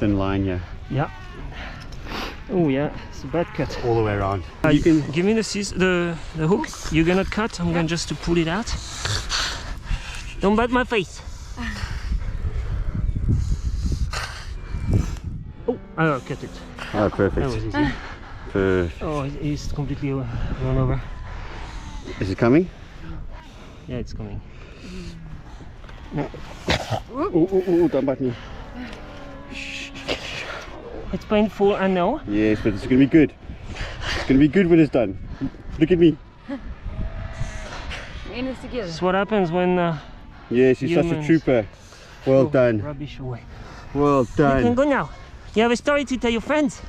thin line here. Yeah. Oh yeah, it's a bad cut. All the way around. You can give me the hook. You're gonna cut. I'm going just to pull it out. Don't bite my face. Oh, I cut it. Oh, perfect. That was easy. Perfect. Oh, it's completely run over. Is it coming? Yeah, it's coming. Oh, don't bite me. It's painful, I know. Yes, but it's gonna be good. It's gonna be good when it's done. Look at me. We're in this together. That's what happens when Yes, you're such a trooper. Well done. Rubbish away. Well You can done. go now. You have a story to tell your friends.